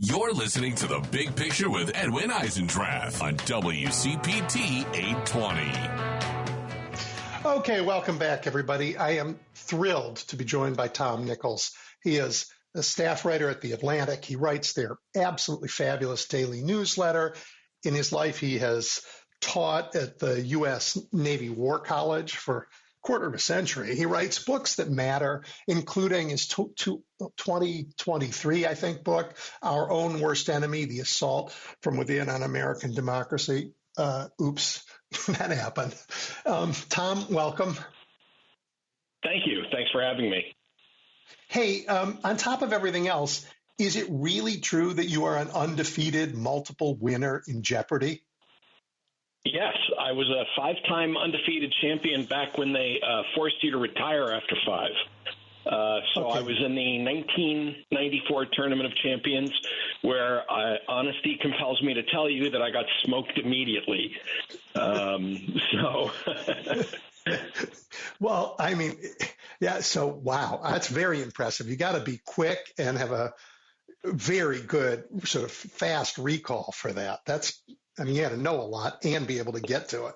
You're listening to The Big Picture with Edwin Eisendrath on WCPT 820. Okay, welcome back, everybody. I am thrilled to be joined by Tom Nichols. He is a staff writer at The Atlantic. He writes their absolutely fabulous daily newsletter. In his life, he has taught at the U.S. Navy War College for quarter of a century. He writes books that matter, including his 2023, I think, book, Our Own Worst Enemy, The Assault from Within on American Democracy. Oops, that happened. Tom, welcome. Thank you. Thanks for having me. Hey, on top of everything else, is it really true that you are an undefeated multiple winner in Jeopardy? Yes, I was a 5-time undefeated champion back when they forced you to retire after 5. I was in the 1994 Tournament of Champions, where honesty compels me to tell you that I got smoked immediately. Well, I mean, yeah, so wow, that's very impressive. You got to be quick and have a very good sort of fast recall for that. You had to know a lot and be able to get to it.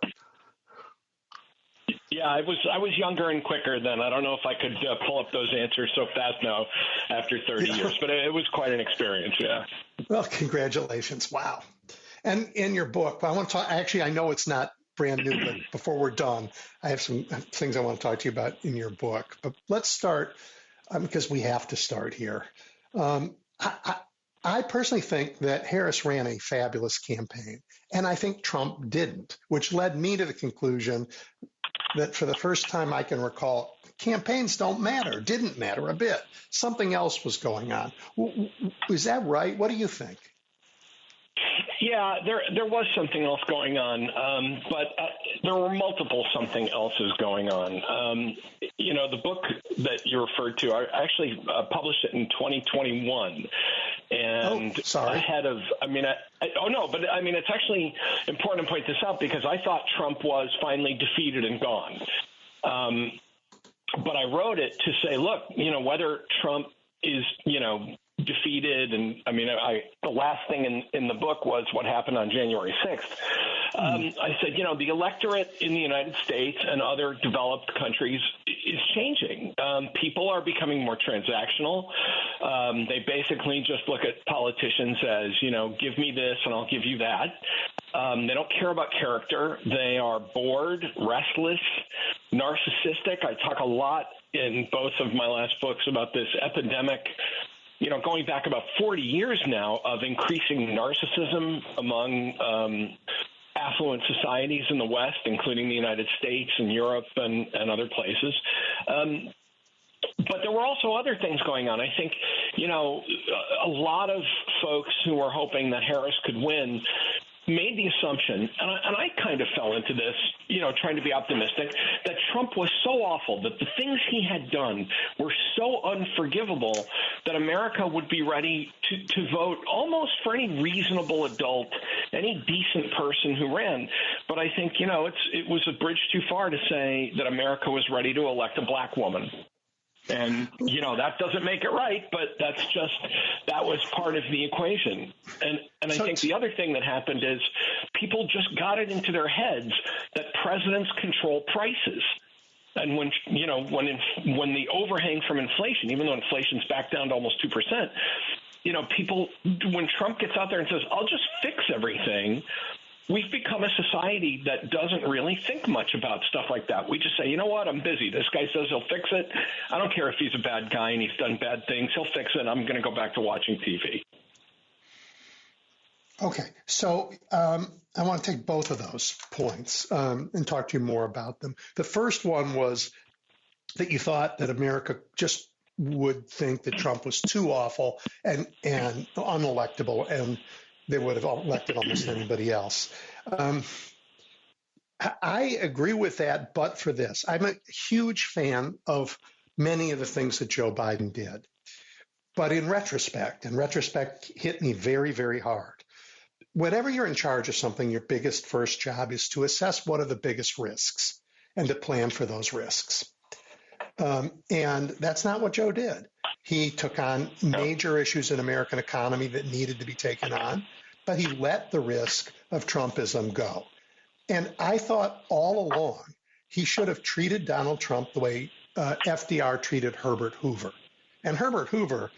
Yeah, I was younger and quicker then. I don't know if I could pull up those answers so fast now after 30 years, but it was quite an experience, yeah. Well, congratulations. Wow. And in your book, I want to talk, actually, I know it's not brand new, but before we're done, I have some things I want to talk to you about in your book. But let's start, because we have to start here. I personally think that Harris ran a fabulous campaign, and I think Trump didn't, which led me to the conclusion that for the first time I can recall, campaigns didn't matter a bit. Something else was going on. Is that right? What do you think? Yeah, there was something else going on, but there were multiple something else's going on. The book that you referred to, I actually published it in 2021. And ahead of, it's actually important to point this out because I thought Trump was finally defeated and gone. But I wrote it to say, look, whether Trump is, defeated, and the last thing in the book was what happened on January 6th. I said, the electorate in the United States and other developed countries is changing. People are becoming more transactional. They basically just look at politicians as, give me this and I'll give you that. They don't care about character. They are bored, restless, narcissistic. I talk a lot in both of my last books about this epidemic, going back about 40 years now, of increasing narcissism among affluent societies in the West, including the United States and Europe and other places. But there were also other things going on. I think, a lot of folks who were hoping that Harris could win made the assumption, and I kind of fell into this, trying to be optimistic, that Trump was so awful, that the things he had done were so unforgivable that America would be ready to vote almost for any reasonable adult, any decent person who ran. But I think, it was a bridge too far to say that America was ready to elect a black woman. And, that doesn't make it right, but that was part of the equation. And I think the other thing that happened is people just got it into their heads that presidents control prices. And when the overhang from inflation, even though inflation's back down to almost 2%, people, when Trump gets out there and says, I'll just fix everything, we've become a society that doesn't really think much about stuff like that. We just say, you know what, I'm busy. This guy says he'll fix it. I don't care if he's a bad guy and he's done bad things. He'll fix it. I'm going to go back to watching TV. Okay, so I want to take both of those points and talk to you more about them. The first one was that you thought that America just would think that Trump was too awful and unelectable, and they would have elected almost anybody else. I agree with that, but for this. I'm a huge fan of many of the things that Joe Biden did. But in retrospect hit me very, very hard. Whenever you're in charge of something, your biggest first job is to assess what are the biggest risks and to plan for those risks. And that's not what Joe did. He took on major issues in American economy that needed to be taken on, but he let the risk of Trumpism go. And I thought all along he should have treated Donald Trump the way FDR treated Herbert Hoover. And Herbert Hoover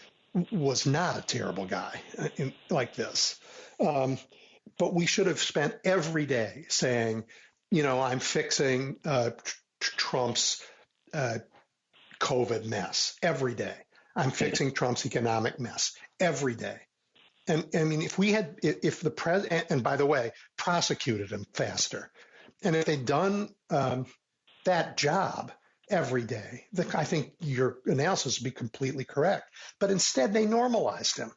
was not a terrible guy like this. But we should have spent every day saying, I'm fixing Trump's COVID mess every day. I'm fixing Trump's economic mess every day. And I mean, if the president, and by the way, prosecuted him faster, and if they'd done that job every day, I think your analysis would be completely correct. But instead, they normalized him.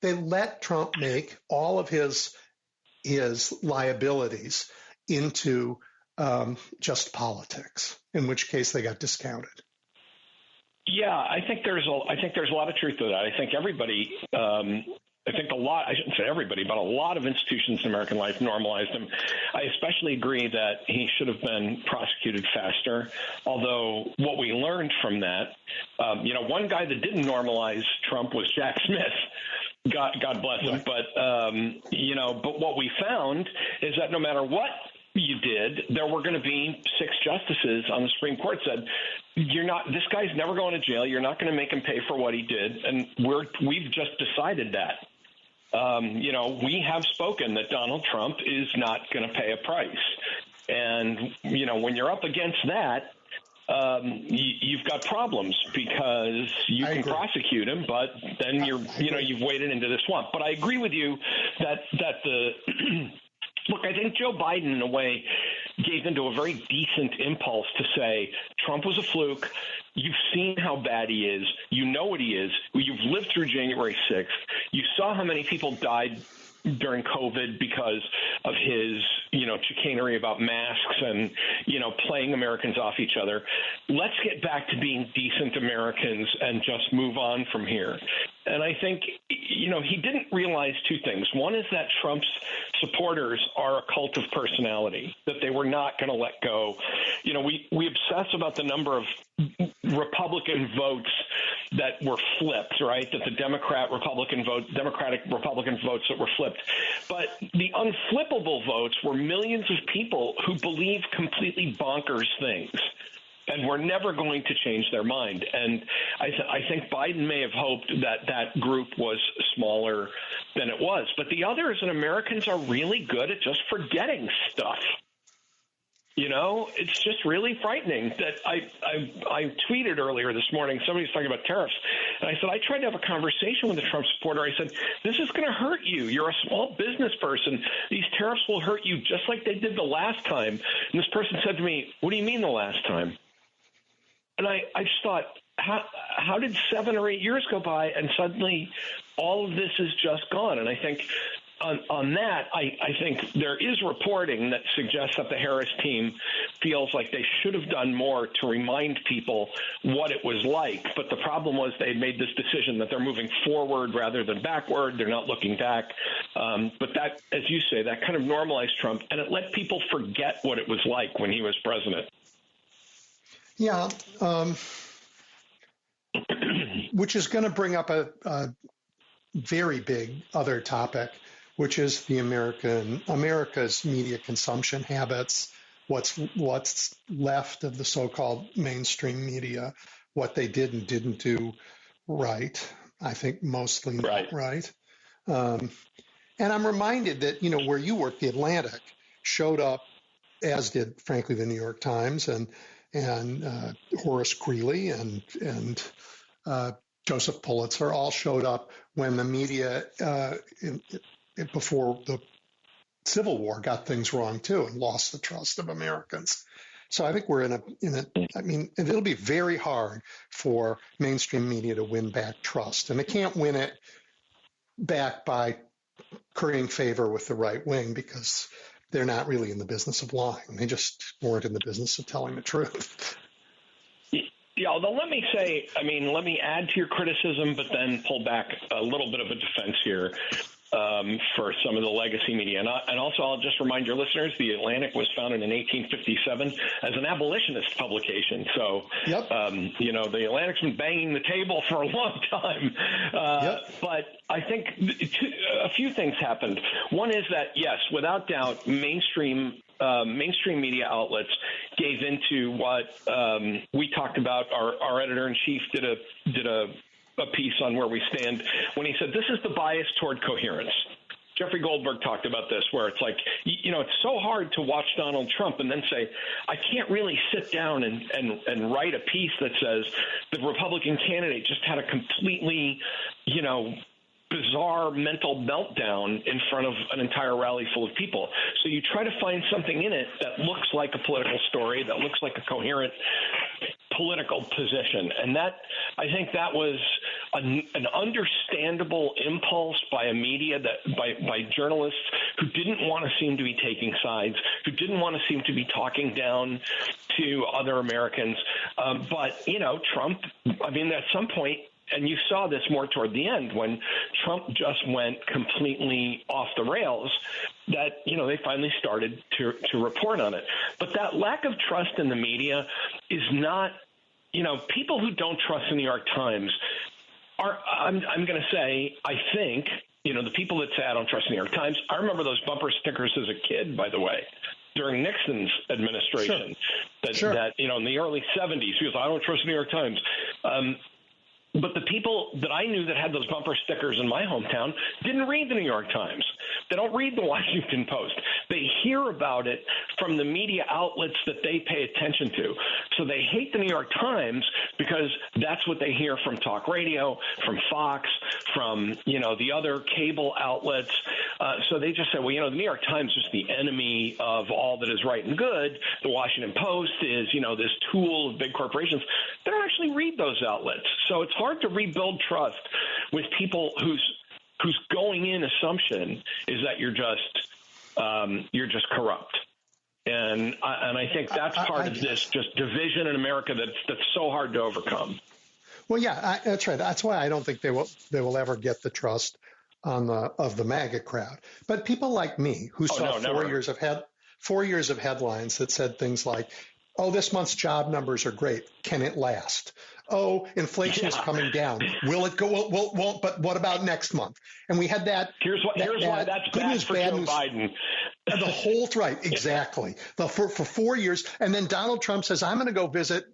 They let Trump make all of his liabilities into just politics, in which case they got discounted. Yeah, I think there's a lot of truth to that. I think everybody, I shouldn't say everybody, but a lot of institutions in American life normalized him. I especially agree that he should have been prosecuted faster, although what we learned from that, one guy that didn't normalize Trump was Jack Smith. God bless him. But, but what we found is that no matter what you did, there were going to be 6 justices on the Supreme Court said, this guy's never going to jail. You're not going to make him pay for what he did. And we've just decided that. We have spoken that Donald Trump is not going to pay a price. And, when you're up against that, you've got problems because you can prosecute him, but then you've waded into the swamp. But I agree with you that look, I think Joe Biden, in a way, gave into a very decent impulse to say Trump was a fluke. You've seen how bad he is. You know what he is. You've lived through January 6th. You saw how many people died during COVID because of his, chicanery about masks and, playing Americans off each other. Let's get back to being decent Americans and just move on from here. And I think, he didn't realize 2 things. One is that Trump's supporters are a cult of personality, that they were not going to let go. We obsess about the number of Republican votes that were flipped, right? That the Democratic Republican votes that were flipped. But the unflippable votes were millions of people who believe completely bonkers things and were never going to change their mind. And I think Biden may have hoped that group was smaller than it was. But the others, and Americans are really good at just forgetting stuff. It's just really frightening that I tweeted earlier this morning, somebody was talking about tariffs, and I said, I tried to have a conversation with a Trump supporter. I said, this is going to hurt you. You're a small business person. These tariffs will hurt you just like they did the last time. And this person said to me, what do you mean the last time? And I just thought, how did 7 or 8 years go by and suddenly all of this is just gone? And I think on that, I think there is reporting that suggests that the Harris team feels like they should have done more to remind people what it was like. But the problem was they made this decision that they're moving forward rather than backward. They're not looking back. But that, as you say, that kind of normalized Trump, and it let people forget what it was like when he was president. Yeah. Which is going to bring up a very big other topic, which is the America's media consumption habits, what's left of the so-called mainstream media, what they did and didn't do right. I think mostly not right. And I'm reminded that, where you work, the Atlantic showed up, as did, frankly, the New York Times and Horace Greeley and Joseph Pulitzer all showed up when the media before the Civil War got things wrong too and lost the trust of Americans. So I think we're it'll be very hard for mainstream media to win back trust, and they can't win it back by currying favor with the right wing because they're not really in the business of lying. They just weren't in the business of telling the truth. Yeah, although let me add to your criticism, but then pull back a little bit of a defense here. for some of the legacy media. And also, I'll just remind your listeners, The Atlantic was founded in 1857 as an abolitionist publication. So, the Atlantic's been banging the table for a long time. But I think a few things happened. One is that, yes, without doubt, mainstream media outlets gave into what we talked about. Our editor-in-chief did a piece on where we stand when he said this is the bias toward coherence. Jeffrey Goldberg talked about this, where it's like, it's so hard to watch Donald Trump and then say, I can't really sit down and write a piece that says the Republican candidate just had a completely, bizarre mental meltdown in front of an entire rally full of people. So you try to find something in it that looks like a political story, that looks like a coherent political position. And I think that was an understandable impulse by a media, by journalists who didn't want to seem to be taking sides, who didn't want to seem to be talking down to other Americans. But Trump, at some point, and you saw this more toward the end when Trump just went completely off the rails, that, they finally started to report on it. But that lack of trust in the media is not, people who don't trust the New York Times are, I'm going to say, I think, the people that say I don't trust the New York Times, I remember those bumper stickers as a kid, by the way, during Nixon's administration, that in the early 70s, he was, I don't trust the New York Times. But the people that I knew that had those bumper stickers in my hometown didn't read the New York Times. They don't read the Washington Post. They hear about it from the media outlets that they pay attention to. So they hate the New York Times because that's what they hear from talk radio, from Fox, from, the other cable outlets. So they just say, well, the New York Times is the enemy of all that is right and good. The Washington Post is, this tool of big corporations. They don't actually read those outlets. So it's hard to rebuild trust with people whose going in assumption is that you're just corrupt. And I think that's part of this just division in America that's so hard to overcome. Well, yeah, that's right. That's why I don't think they will ever get the trust of the MAGA crowd. But people like me who saw 4 years of headlines that said things like, oh, this month's job numbers are great. Can it last? Oh, inflation is coming down. Will it go? Won't. But what about next month? And we had that. Here's why that's good bad news, for bad Joe news. Biden. The whole right, exactly. For 4 years, and then Donald Trump says, "I'm going to go visit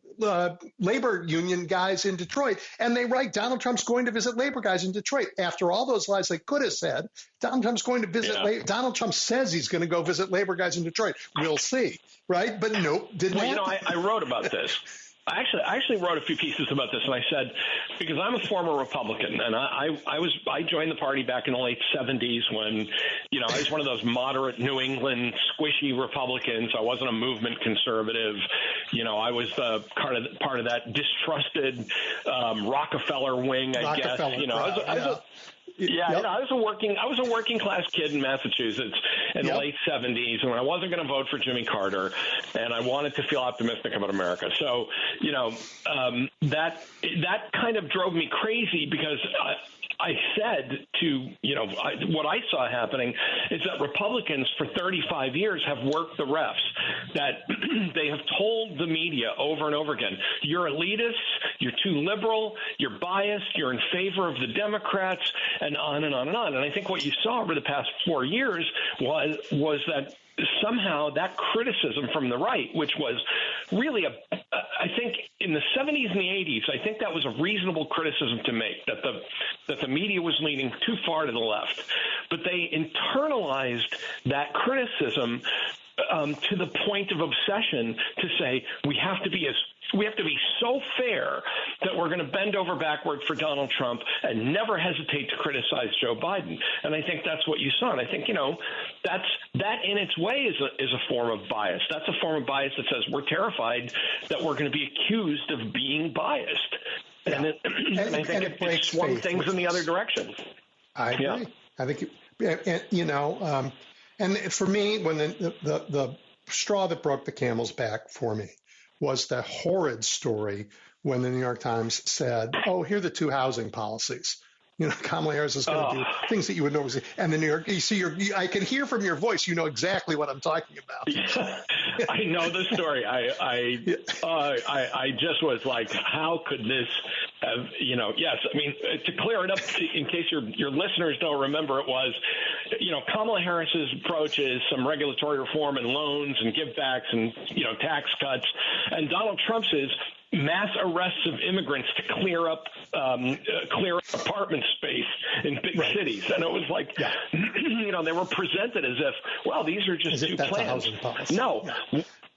labor union guys in Detroit," and they write, "Donald Trump's going to visit labor guys in Detroit." After all those lies they could have said, Donald Trump's going to visit. Donald Trump says he's going to go visit labor guys in Detroit. We'll see, right? But nope, didn't. Well, I wrote about this. I actually wrote a few pieces about this, and I said, because I'm a former Republican, and I joined the party back in the late 70s when, I was one of those moderate New England squishy Republicans. I wasn't a movement conservative. I was part of that distrusted Rockefeller wing, I guess. I was a working class kid in Massachusetts in the late 70s, and I wasn't going to vote for Jimmy Carter, and I wanted to feel optimistic about America. So, that kind of drove me crazy because I said what I saw happening is that Republicans for 35 years have worked the refs, that they have told the media over and over again, you're elitist, you're too liberal, you're biased, you're in favor of the Democrats, and on and on and on. And I think what you saw over the past 4 years was that somehow that criticism from the right, which was really I think in the 70s and the 80s, I think that was a reasonable criticism to make, that the media was leaning too far to the left. But they internalized that criticism to the point of obsession to say we have to be so fair that we're going to bend over backward for Donald Trump and never hesitate to criticize Joe Biden. And I think that's what you saw. And I think, that in its way is a form of bias. That's a form of bias that says we're terrified that we're going to be accused of being biased. Yeah. And I think it swung things in the other direction. I agree. Yeah. I think, and for me, when the straw that broke the camel's back for me was the horrid story when the New York Times said, oh, here are the two housing policies. Kamala Harris is going to do things that you would normally see. And the New York, I can hear from your voice, you know exactly what I'm talking about. Yeah, I know the story. I just was like, how could this have, yes. I mean, to clear it up, in case your listeners don't remember, it was, Kamala Harris's approach is some regulatory reform and loans and givebacks and, tax cuts. And Donald Trump's is mass arrests of immigrants to clear up apartment space in big cities. And it was like, they were presented as if, well, these are just two plans. No.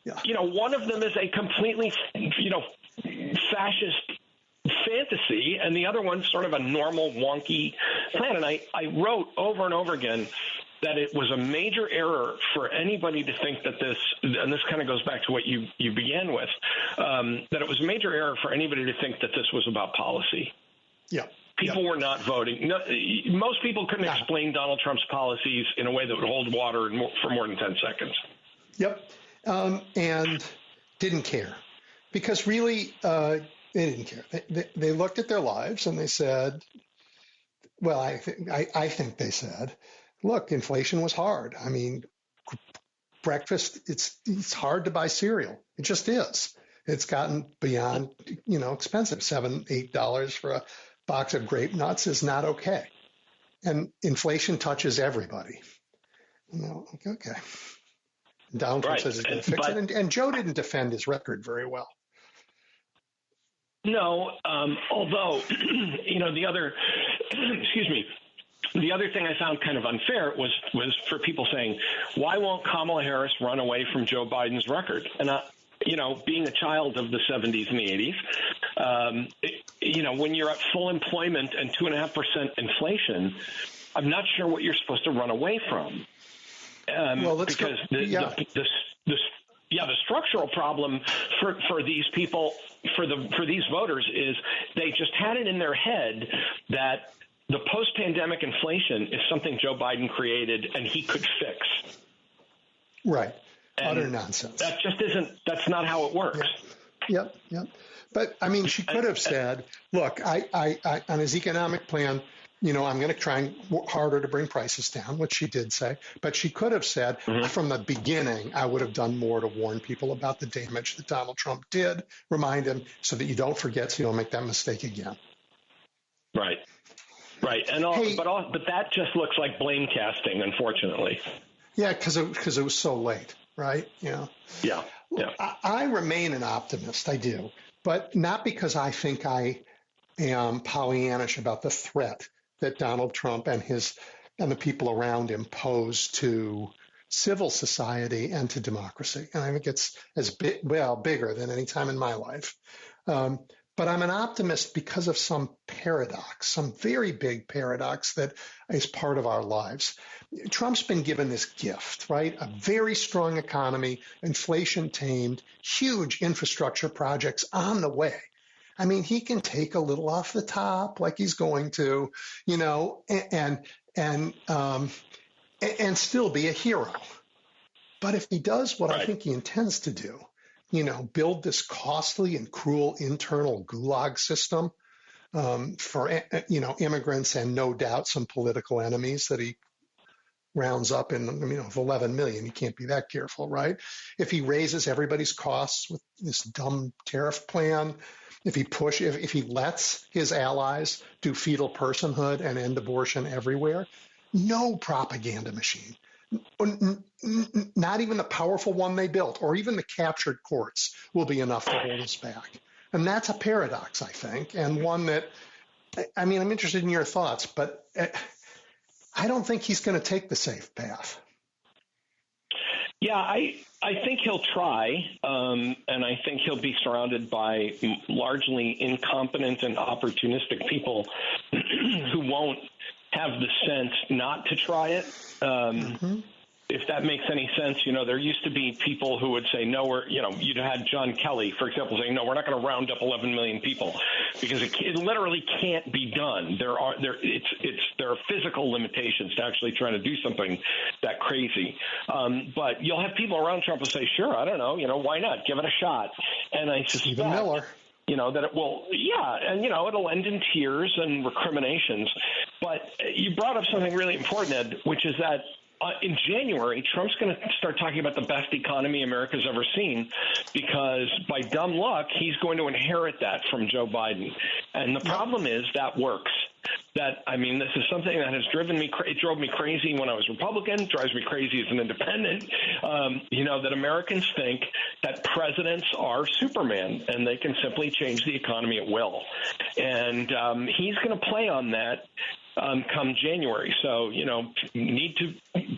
Yeah. One of them is a completely, fascist fantasy, and the other one's sort of a normal, wonky plan. And I wrote over and over again that it was a major error for anybody to think that this, and this kind of goes back to what you began with, that it was a major error for anybody to think that this was about policy. Yeah. People were not voting. No, most people couldn't explain Donald Trump's policies in a way that would hold water for more than 10 seconds. Yep. And didn't care. Because really, they didn't care. They looked at their lives and they said, well, I think they said, look, inflation was hard. I mean, breakfast, it's hard to buy cereal. It just is. It's gotten beyond, expensive. $7, $8 for a box of grape nuts is not okay. And inflation touches everybody. Okay. Donald Trump says he's going to fix it. And Joe didn't defend his record very well. No, although, the other, the other thing I found kind of unfair was for people saying, why won't Kamala Harris run away from Joe Biden's record? And, being a child of the 70s and the 80s, when you're at full employment and 2.5% inflation, I'm not sure what you're supposed to run away from. Because the structural problem for these people, for these voters, is they just had it in their head that the post-pandemic inflation is something Joe Biden created and he could fix. Right. And utter nonsense. That just that's not how it works. Yep. But I mean, she could have said, look, I on his economic plan, I'm going to try harder to bring prices down, which she did say. But she could have said, from the beginning, I would have done more to warn people about the damage that Donald Trump did, remind him so that you don't forget, so you don't make that mistake again. Right. And but that just looks like blame casting, unfortunately. Yeah, because it was so late, right? Yeah. I remain an optimist. I do. But not because I think I am Pollyannish about the threat that Donald Trump and the people around him pose to civil society and to democracy. And I think it's bigger than any time in my life. But I'm an optimist because of some paradox, some very big paradox that is part of our lives. Trump's been given this gift, right? A very strong economy, inflation tamed, huge infrastructure projects on the way. I mean, he can take a little off the top, like he's going to, and still be a hero. But if he does what I think he intends to do, build this costly and cruel internal gulag system for immigrants and no doubt some political enemies that he rounds up in, of 11 million. You can't be that careful, right? If he raises everybody's costs with this dumb tariff plan, if he lets his allies do fetal personhood and end abortion everywhere, no propaganda machine, not even the powerful one they built or even the captured courts will be enough to hold us back. And that's a paradox, I think, and one that, I'm interested in your thoughts, but I don't think he's going to take the safe path. Yeah, I think he'll try, and I think he'll be surrounded by largely incompetent and opportunistic people who won't have the sense not to try it. If that makes any sense, there used to be people who would say, no, you'd had John Kelly, for example, saying, no, we're not going to round up 11 million people because it literally can't be done. There are physical limitations to actually trying to do something that crazy. But you'll have people around Trump who say, sure, I don't know, why not? Give it a shot. And I suspect, Miller. that it will, and, it'll end in tears and recriminations. But you brought up something really important, Ed, which is that in January, Trump's going to start talking about the best economy America's ever seen, because by dumb luck, he's going to inherit that from Joe Biden. And the problem is that works. This is something that has driven me. It drove me crazy when I was Republican. Drives me crazy as an independent. That Americans think that presidents are Superman and they can simply change the economy at will. And he's going to play on that come January. So,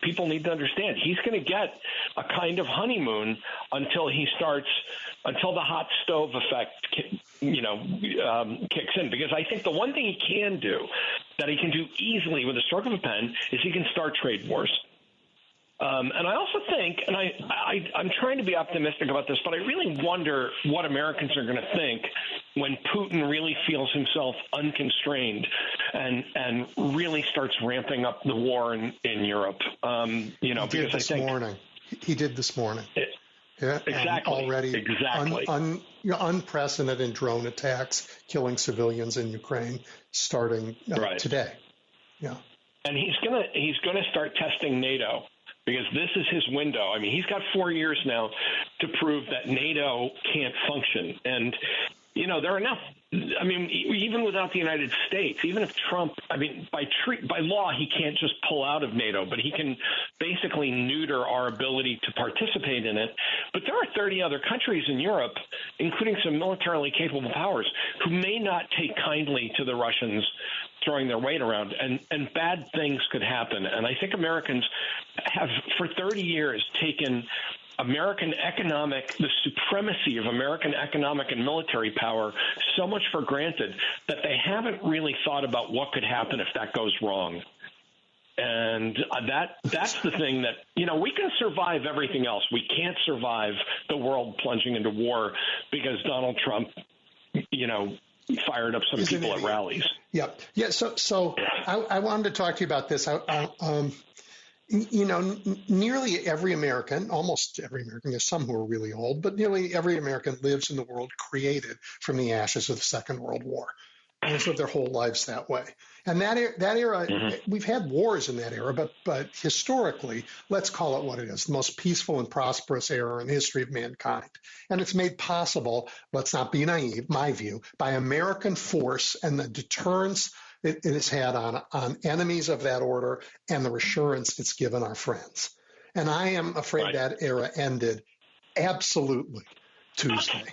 people need to understand he's going to get a kind of honeymoon until the hot stove effect, kicks in. Because I think the one thing he can do that he can do easily with a stroke of a pen is he can start trade wars. And I also think, and I'm trying to be optimistic about this, but I really wonder what Americans are going to think when Putin really feels himself unconstrained and really starts ramping up the war in Europe. He did this morning. Yeah, Exactly. Unprecedented drone attacks, killing civilians in Ukraine, starting today. Yeah, and he's gonna start testing NATO, because this is his window. I mean, he's got 4 years now to prove that NATO can't function. And, there are enough. I mean, even without the United States, even if Trump, by law, he can't just pull out of NATO, but he can basically neuter our ability to participate in it. But there are 30 other countries in Europe, including some militarily capable powers, who may not take kindly to the Russians throwing their weight around, and bad things could happen. And I think Americans have, for 30 years, taken the supremacy of American economic and military power so much for granted that they haven't really thought about what could happen if that goes wrong. And that's the thing that, we can survive everything else. We can't survive the world plunging into war because Donald Trump, fired up some people at rallies. Yeah. So I wanted to talk to you about this. Nearly every American, almost every American, there's some who are really old, but nearly every American lives in the world created from the ashes of the Second World War. And has lived their whole lives that way. And that era, we've had wars in that era, but historically, let's call it what it is, the most peaceful and prosperous era in the history of mankind. And it's made possible, let's not be naive, my view, by American force and the deterrence it has had on enemies of that order and the reassurance it's given our friends. And I am afraid that era ended absolutely Tuesday.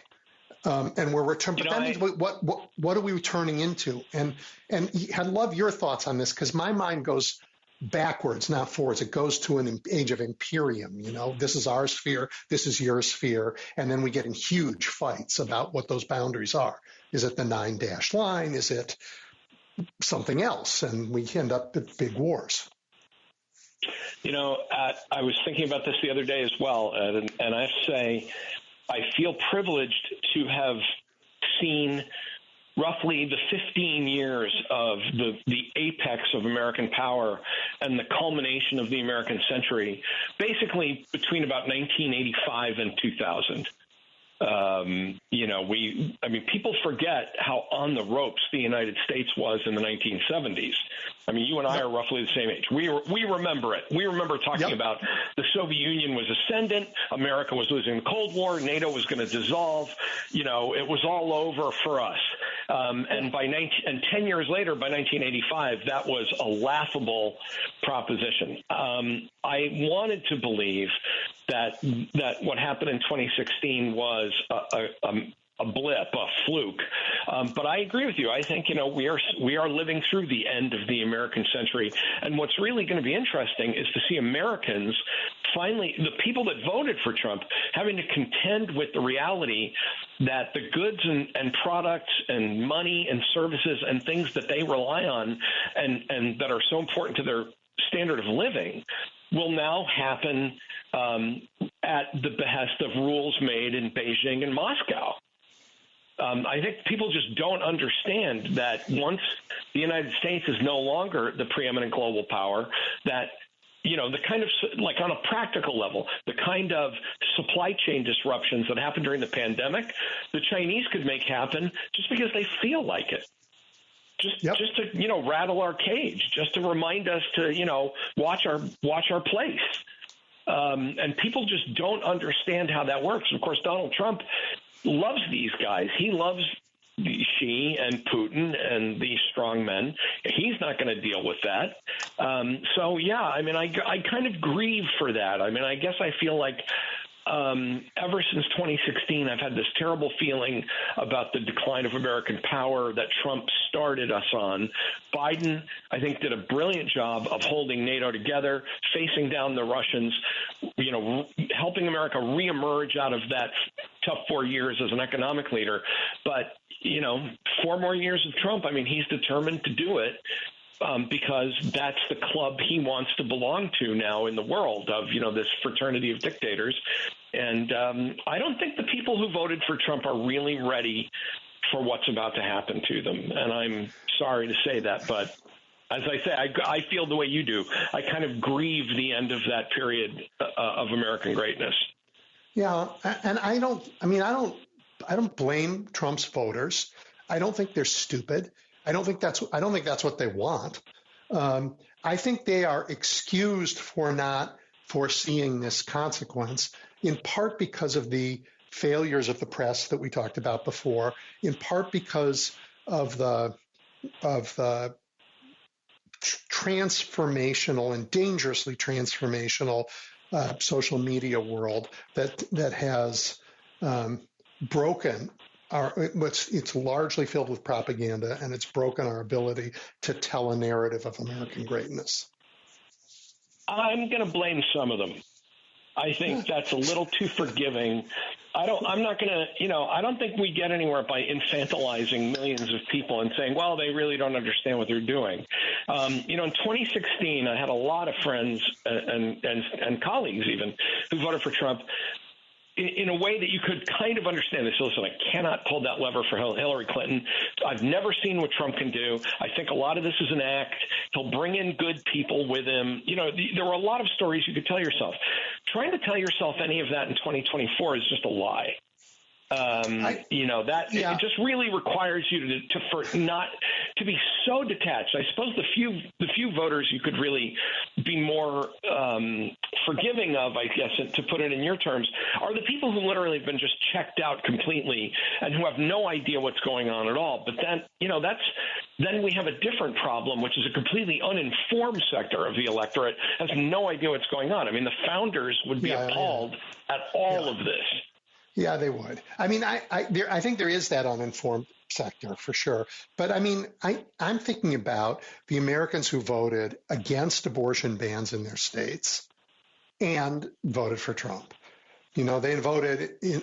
And we're returning. But that means what are we returning into? And I love your thoughts on this, because my mind goes backwards, not forwards. It goes to an age of imperium. This is our sphere, this is your sphere, and then we get in huge fights about what those boundaries are. Is it the 9-dash line? Is it something else? And we end up at big wars. I was thinking about this the other day as well, Ed, and I have to say, I feel privileged to have seen roughly the 15 years of the apex of American power and the culmination of the American century, basically between about 1985 and 2000. People forget how on the ropes the United States was in the 1970s. I mean, you and I are roughly the same age. We remember it. We remember talking about the Soviet Union was ascendant, America was losing the Cold War, NATO was going to dissolve. It was all over for us. And 10 years later, by 1985, that was a laughable proposition. I wanted to believe that what happened in 2016 was a blip, a fluke. But I agree with you. I think, we are living through the end of the American century. And what's really going to be interesting is to see Americans finally, the people that voted for Trump, having to contend with the reality that the goods and products and money and services and things that they rely on and that are so important to their standard of living will now happen at the behest of rules made in Beijing and Moscow. I think people just don't understand that once the United States is no longer the preeminent global power, that, the kind of, like on a practical level, the kind of supply chain disruptions that happened during the pandemic, the Chinese could make happen just because they feel like it. just to, rattle our cage, just to remind us to, watch our place. And people just don't understand how that works. Of course, Donald Trump loves these guys. He loves Xi and Putin and these strong men. He's not going to deal with that. I kind of grieve for that. I mean, I guess I feel like ever since 2016, I've had this terrible feeling about the decline of American power that Trump started us on. Biden, I think, did a brilliant job of holding NATO together, facing down the Russians, helping America reemerge out of that tough 4 years as an economic leader. But, 4 more years of Trump, I mean, he's determined to do it. Because that's the club he wants to belong to now in the world of, this fraternity of dictators. And I don't think the people who voted for Trump are really ready for what's about to happen to them. And I'm sorry to say that, but as I say, I feel the way you do. I kind of grieve the end of that period of American greatness. Yeah, and I don't blame Trump's voters. I don't think they're stupid. I don't think that's what they want. I think they are excused for not foreseeing this consequence, in part because of the failures of the press that we talked about before, in part because of the transformational and dangerously transformational social media world that has broken. It's largely filled with propaganda, and it's broken our ability to tell a narrative of American greatness. I'm going to blame some of them. I think that's a little too forgiving. I don't think we get anywhere by infantilizing millions of people and saying, well, they really don't understand what they're doing. In 2016, I had a lot of friends and colleagues even who voted for Trump in a way that you could kind of understand this. Listen, I cannot pull that lever for Hillary Clinton. I've never seen what Trump can do. I think a lot of this is an act. He'll bring in good people with him. There were a lot of stories you could tell yourself. Trying to tell yourself any of that in 2024 is just a lie. It just really requires you to be so detached. I suppose the few voters you could really be more forgiving of, I guess, to put it in your terms, are the people who literally have been just checked out completely and who have no idea what's going on at all. But then, then we have a different problem, which is a completely uninformed sector of the electorate has no idea what's going on. I mean, the founders would be appalled at all of this. Yeah, they would. I mean, I think there is that uninformed sector for sure. But I mean, I'm thinking about the Americans who voted against abortion bans in their states and voted for Trump. They voted in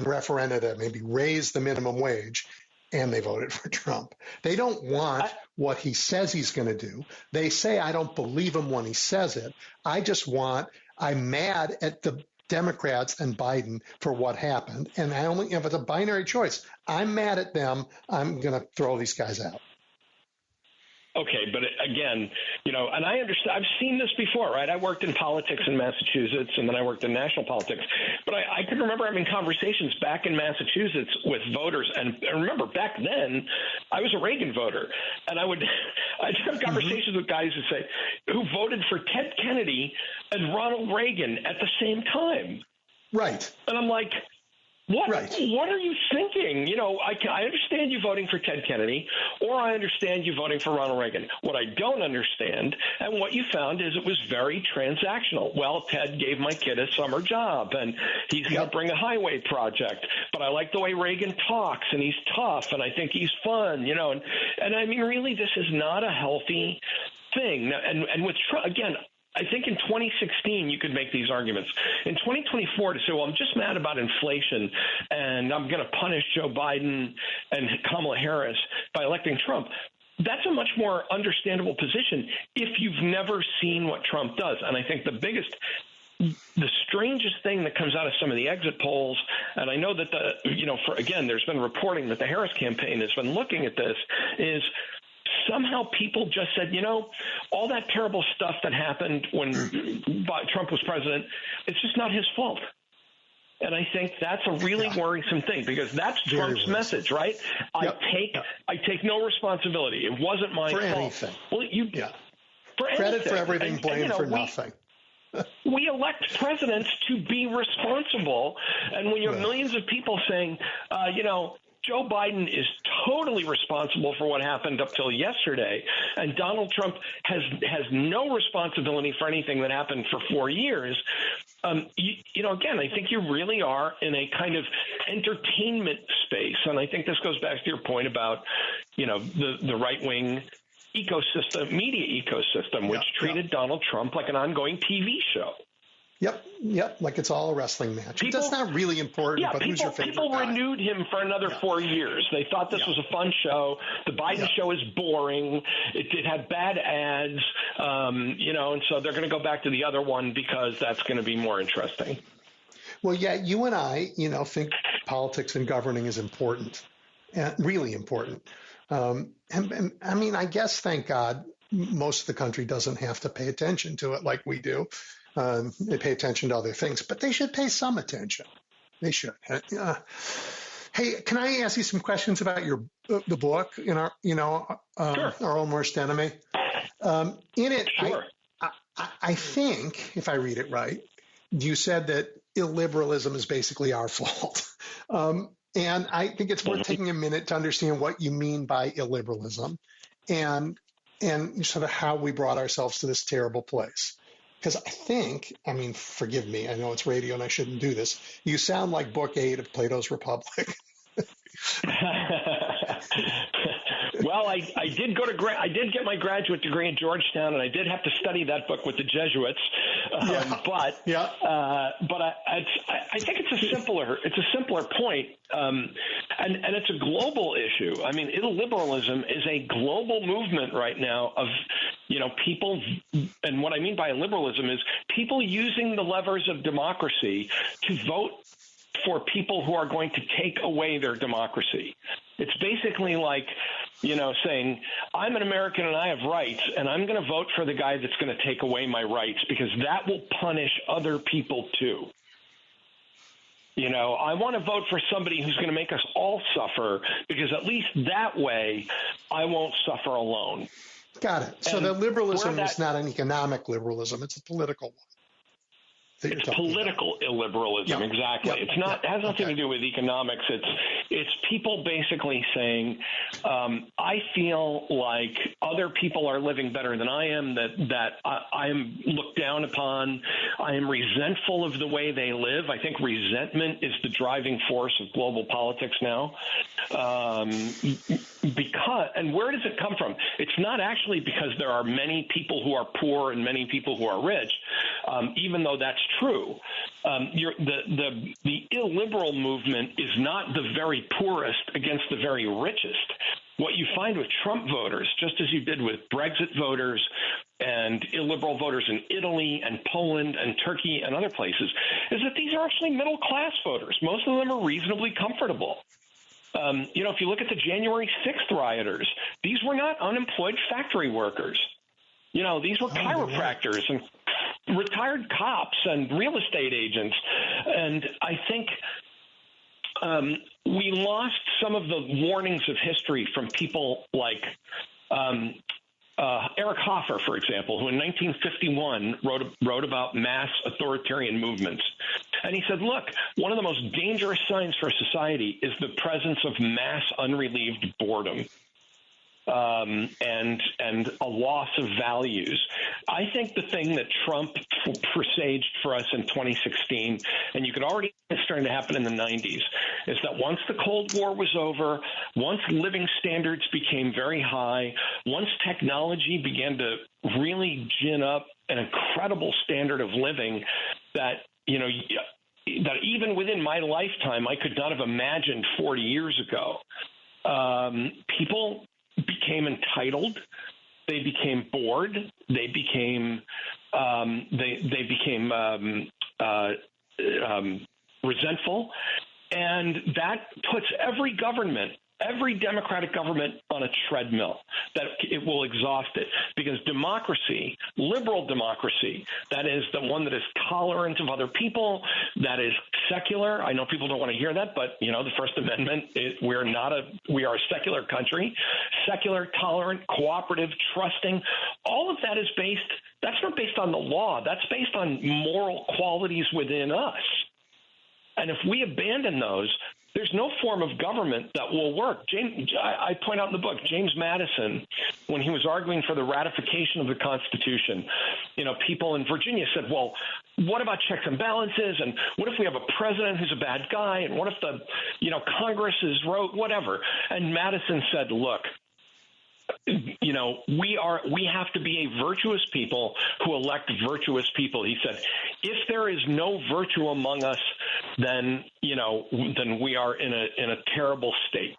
referenda to maybe raise the minimum wage, and they voted for Trump. They don't want what he says he's going to do. They say, I don't believe him when he says it. I'm mad at the Democrats and Biden for what happened. And if it's a binary choice, I'm mad at them. I'm going to throw these guys out. Okay, but again, and I understand, I've seen this before, right? I worked in politics in Massachusetts, and then I worked in national politics. But I can remember having conversations back in Massachusetts with voters. And remember, back then, I was a Reagan voter. And I'd have conversations with guys who voted for Ted Kennedy and Ronald Reagan at the same time. Right. And I'm like, what are you thinking? I understand you voting for Ted Kennedy, or I understand you voting for Ronald Reagan. What I don't understand, and what you found, is it was very transactional. Well, Ted gave my kid a summer job, and he's going to bring a highway project. But I like the way Reagan talks, and he's tough, and I think he's fun, And I mean, really, this is not a healthy thing. And with Trump, again, I think in 2016, you could make these arguments. In 2024, to say, well, I'm just mad about inflation and I'm going to punish Joe Biden and Kamala Harris by electing Trump, that's a much more understandable position if you've never seen what Trump does. And I think the strangest thing that comes out of some of the exit polls, and I know that there's been reporting that the Harris campaign has been looking at this, is somehow people just said, all that terrible stuff that happened when Trump was president, it's just not his fault. And I think that's a really worrisome thing, because that's Trump's message, right? Yep. I take no responsibility. It wasn't my fault. Anything. Well, for credit anything. for everything, blame for nothing. We elect presidents to be responsible, and when you have millions of people saying, Joe Biden is totally responsible for what happened up till yesterday, and Donald Trump has no responsibility for anything that happened for 4 years. Again, I think you really are in a kind of entertainment space, and I think this goes back to your point about, the right-wing media ecosystem, which treated Donald Trump like an ongoing TV show. Yep, like it's all a wrestling match. That's not really important, but who's your favorite people guy? renewed him for another 4 years. They thought this was a fun show. The Biden show is boring. It had bad ads, and so they're going to go back to the other one because that's going to be more interesting. Well, you and I, think politics and governing is important, really important. And I mean, I guess, thank God, most of the country doesn't have to pay attention to it like we do. They pay attention to other things, but they should pay some attention. They should. Hey, can I ask you some questions about the book in our, Our Own Worst Enemy? In it, sure. I think, if I read it right, you said that illiberalism is basically our fault. And I think it's worth taking a minute to understand what you mean by illiberalism and sort of how we brought ourselves to this terrible place. Because forgive me, I know it's radio and I shouldn't do this. You sound like Book 8 of Plato's Republic. Well, I did I did get my graduate degree at Georgetown, and I did have to study that book with the Jesuits. But I think it's a simpler point, and it's a global issue. I mean, illiberalism is a global movement right now of people, and what I mean by illiberalism is people using the levers of democracy to vote for people who are going to take away their democracy. It's basically like, saying, I'm an American and I have rights, and I'm going to vote for the guy that's going to take away my rights because that will punish other people too. I want to vote for somebody who's going to make us all suffer because at least that way I won't suffer alone. Got it. So the liberalism is not an economic liberalism. It's a political one. It's political illiberalism, exactly. It's not. It has nothing to do with economics. It's people basically saying, I feel like other people are living better than I am. That I am looked down upon. I am resentful of the way they live. I think resentment is the driving force of global politics now. And where does it come from? It's not actually because there are many people who are poor and many people who are rich, even though that's true. The illiberal movement is not the very poorest against the very richest. What you find with Trump voters, just as you did with Brexit voters and illiberal voters in Italy and Poland and Turkey and other places, is that these are actually middle-class voters. Most of them are reasonably comfortable. If you look at the January 6th rioters, these were not unemployed factory workers. These were chiropractors and retired cops and real estate agents. And I think we lost some of the warnings of history from people like Eric Hoffer, for example, who in 1951 wrote about mass authoritarian movements. And he said, look, one of the most dangerous signs for society is the presence of mass unrelieved boredom. And a loss of values. I think the thing that Trump presaged for us in 2016, and you could already see it starting to happen in the 90s, is that once the Cold War was over, once living standards became very high, once technology began to really gin up an incredible standard of living that, that even within my lifetime I could not have imagined 40 years ago, people became entitled, they became bored, they became resentful, and that puts every government every democratic government on a treadmill, that it will exhaust it. Because democracy, liberal democracy, that is the one that is tolerant of other people, that is secular. I know people don't want to hear that, but, you know, the First Amendment, we are a secular country, secular, tolerant, cooperative, trusting. All of that is that's not based on the law. That's based on moral qualities within us. And if we abandon those, there's no form of government that will work. I point out in the book, James Madison, when he was arguing for the ratification of the Constitution, you know, people in Virginia said, well, what about checks and balances? And what if we have a president who's a bad guy? And what if Congress is whatever? And Madison said, look, you know, we have to be a virtuous people who elect virtuous people. He said, if there is no virtue among us, then we are in a terrible state.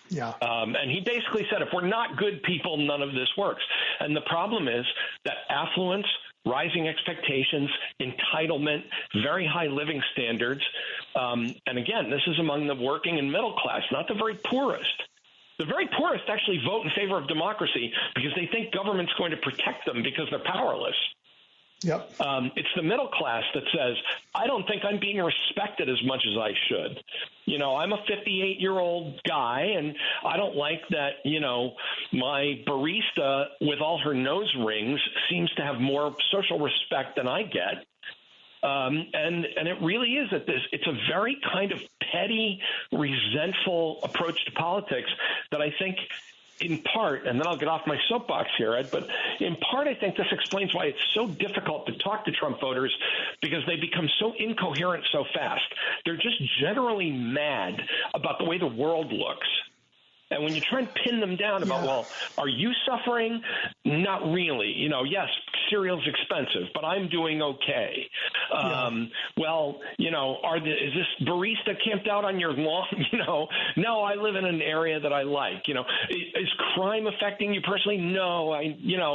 Yeah. And he basically said, if we're not good people, none of this works. And the problem is that affluence, rising expectations, entitlement, very high living standards. And again, this is among the working and middle class, not the very poorest. The very poorest actually vote in favor of democracy because they think government's going to protect them because they're powerless. Yep. It's the middle class that says, I don't think I'm being respected as much as I should. You know, I'm a 58-year-old guy, and I don't like that, you know, my barista with all her nose rings seems to have more social respect than I get. And it really is it's a very kind of petty, resentful approach to politics that I think in part, and then I'll get off my soapbox here, Ed, but in part I think this explains why it's so difficult to talk to Trump voters, because they become so incoherent so fast. They're just generally mad about the way the world looks. And when you try and pin them down about, well, are you suffering? Not really. You know, yes, cereal's expensive, but I'm doing okay. Well, you know, is this barista camped out on your lawn? You know, no, I live in an area that I like. You know, is crime affecting you personally? No,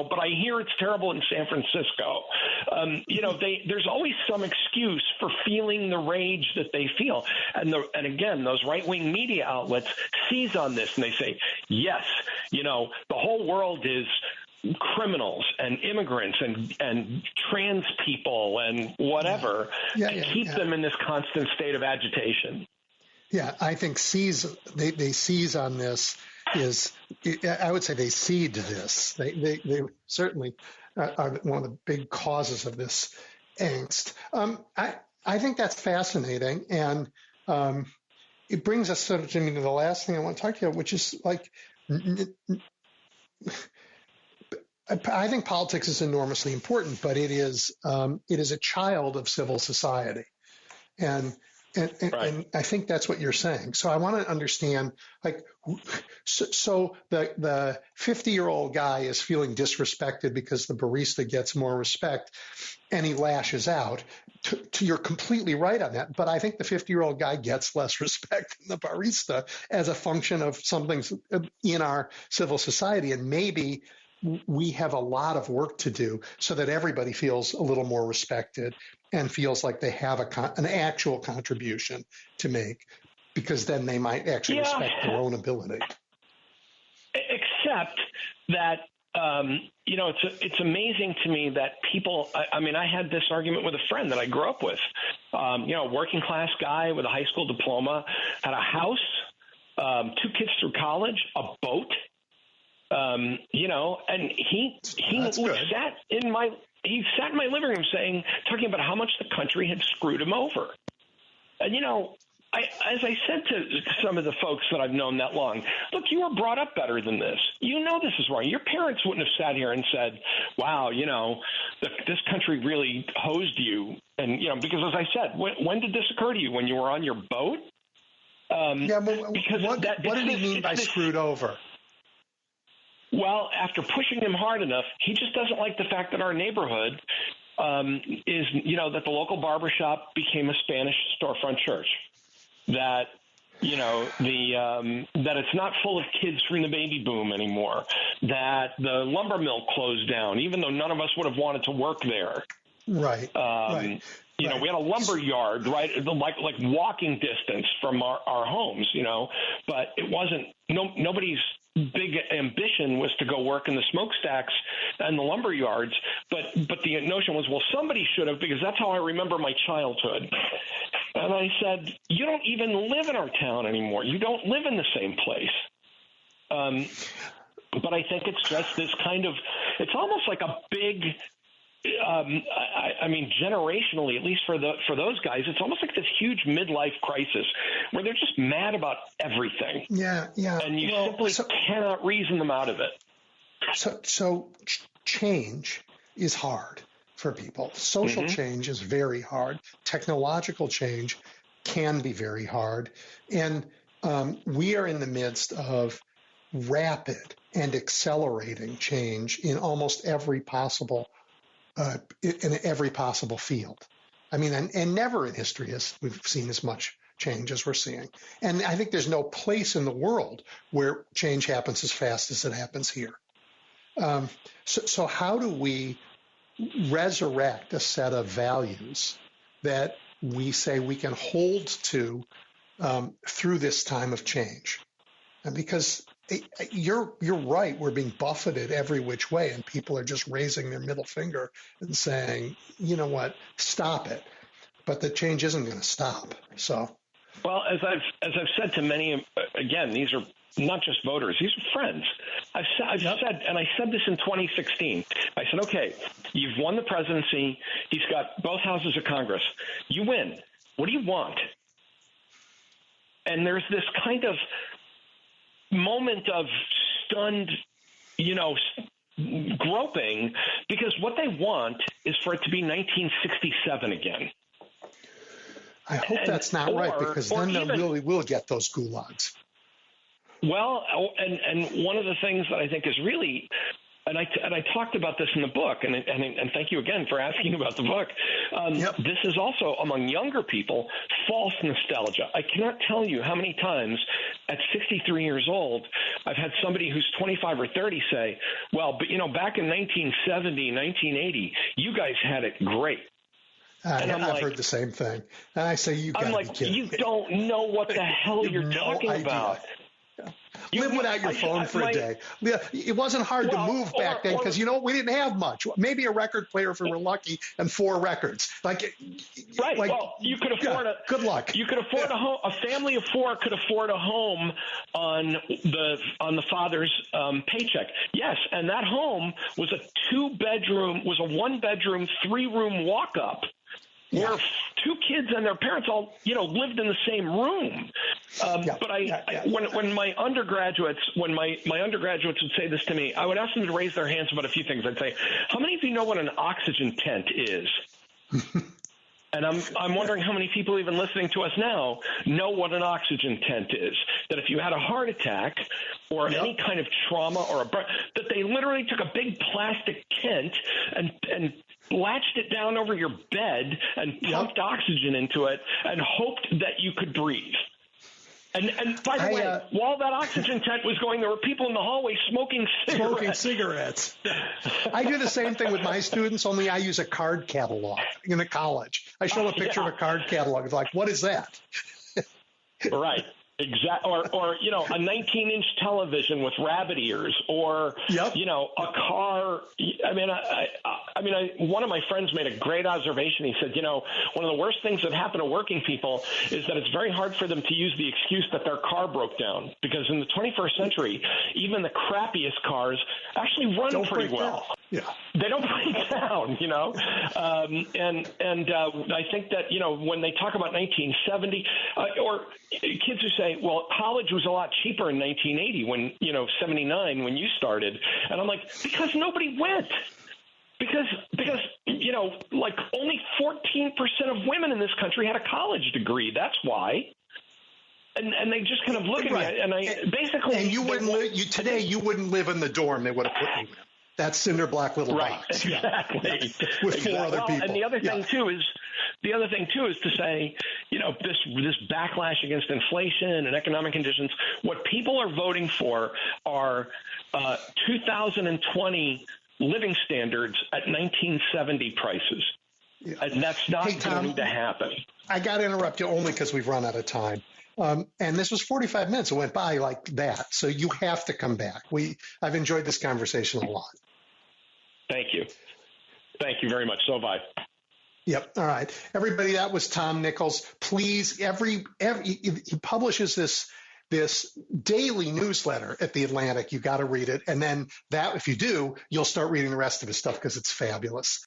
but I hear it's terrible in San Francisco. You know, there's always some excuse for feeling the rage that they feel. And again, those right-wing media outlets seize on this. And they say, yes, you know, the whole world is criminals and immigrants and trans people and whatever to keep them in this constant state of agitation. Yeah, I think they seize on this I would say they seed this. They certainly are one of the big causes of this angst. I think that's fascinating, and it brings us sort of to the last thing I want to talk to you about, which is like, I think politics is enormously important, but it is a child of civil society, and I think that's what you're saying. So I want to understand, like, so the 50-year-old guy is feeling disrespected because the barista gets more respect, and he lashes out. You're completely right on that, but I think the 50-year-old guy gets less respect than the barista as a function of something in our civil society, and maybe we have a lot of work to do so that everybody feels a little more respected and feels like they have an actual contribution to make, because then they might actually respect their own ability. Except that, you know, it's amazing to me that people, I mean, I had this argument with a friend that I grew up with, you know, working class guy with a high school diploma, had a house, 2 kids through college, a boat, you know, and he sat in my living room talking about how much the country had screwed him over. And, you know, as I said to some of the folks that I've known that long, look, you were brought up better than this. You know this is wrong. Your parents wouldn't have sat here and said, wow, you know, this country really hosed you. And, you know, because as I said, when did this occur to you? When you were on your boat? Because what did he mean by screwed over? Well, after pushing him hard enough, he just doesn't like the fact that our neighborhood is, you know, that the local barbershop became a Spanish storefront church. That, you know, that it's not full of kids from the baby boom anymore. That the lumber mill closed down, even though none of us would have wanted to work there. Right. You know, we had a lumber yard, right, like walking distance from our homes, you know, but it wasn't, nobody's big ambition was to go work in the smokestacks and the lumber yards. But the notion was, well, somebody should have, because that's how I remember my childhood. And I said, you don't even live in our town anymore. You don't live in the same place. But I think it's just this kind of, it's almost like a big, I mean, generationally, at least for those guys, it's almost like this huge midlife crisis where they're just mad about everything. Yeah. And you simply cannot reason them out of it. So change is hard for people. Social change is very hard. Technological change can be very hard. And we are in the midst of rapid and accelerating change in almost every possible field. I mean, and never in history we've seen as much change as we're seeing. And I think there's no place in the world where change happens as fast as it happens here. So how do we resurrect a set of values that we say we can hold to through this time of change? And because you're right, we're being buffeted every which way, and people are just raising their middle finger and saying, you know what, stop it. But the change isn't going to stop. So, well, as I've said to many, again, these are not just voters; these are friends. I've said, and I said this in 2016. I said, okay, you've won the presidency. He's got both houses of Congress. You win. What do you want? And there's this kind of moment of stunned, groping, because what they want is for it to be 1967 again. I hope that's not right, because then they really will get those gulags. Well, and one of the things that I think is really, and I talked about this in the book, and thank you again for asking about the book. This is also among younger people, false nostalgia. I cannot tell you how many times at 63 years old, I've had somebody who's 25 or 30 say, well, but back in 1970, 1980, you guys had it great. I've heard the same thing. And I say, you gotta be kidding. You don't know what the hell you're talking about. Live without your phone for a day. It wasn't hard to move back then because, we didn't have much. Maybe a record player if we were lucky and 4 records. Right. Well, you could afford good luck. You could afford a home. A family of 4 could afford a home on the father's paycheck. Yes, and that home was a 1-bedroom, 3-room walk-up. Where 2 kids and their parents all, lived in the same room. When my undergraduates would say this to me, I would ask them to raise their hands about a few things. I'd say, how many of you know what an oxygen tent is? And I'm wondering how many people even listening to us now know what an oxygen tent is. That if you had a heart attack or any kind of trauma or that they literally took a big plastic tent and latched it down over your bed and pumped oxygen into it and hoped that you could breathe. And by the way, while that oxygen tent was going, there were people in the hallway smoking cigarettes. I do the same thing with my students, only I use a card catalog in a college. I show a picture of a card catalog. It's like, what is that? Right. Exactly. Or a 19-inch television with rabbit ears, or a car. I mean, one of my friends made a great observation. He said, one of the worst things that happen to working people is that it's very hard for them to use the excuse that their car broke down, because in the 21st century, even the crappiest cars actually run pretty well. Yeah. They don't break down, and I think that, when they talk about 1970, or kids who say, well, college was a lot cheaper in 1980 when, 79 when you started. And I'm like, because nobody went. Because only 14% of women in this country had a college degree. That's why. And they just kind of look at me, and I basically. And you wouldn't live in the dorm they would have put you in. That cinder block little box. Exactly. With 4 other people. And the other thing too is to say, this backlash against inflation and economic conditions, what people are voting for are 2020 living standards at 1970 prices. And that's not going to happen. I got to interrupt you only because we've run out of time. And this was 45 minutes. It went by like that. So you have to come back. I've enjoyed this conversation a lot. Thank you. Thank you very much. So have I. Yep. All right. Everybody, that was Tom Nichols. Please, he publishes this daily newsletter at The Atlantic. You got to read it. And then if you do, you'll start reading the rest of his stuff because it's fabulous.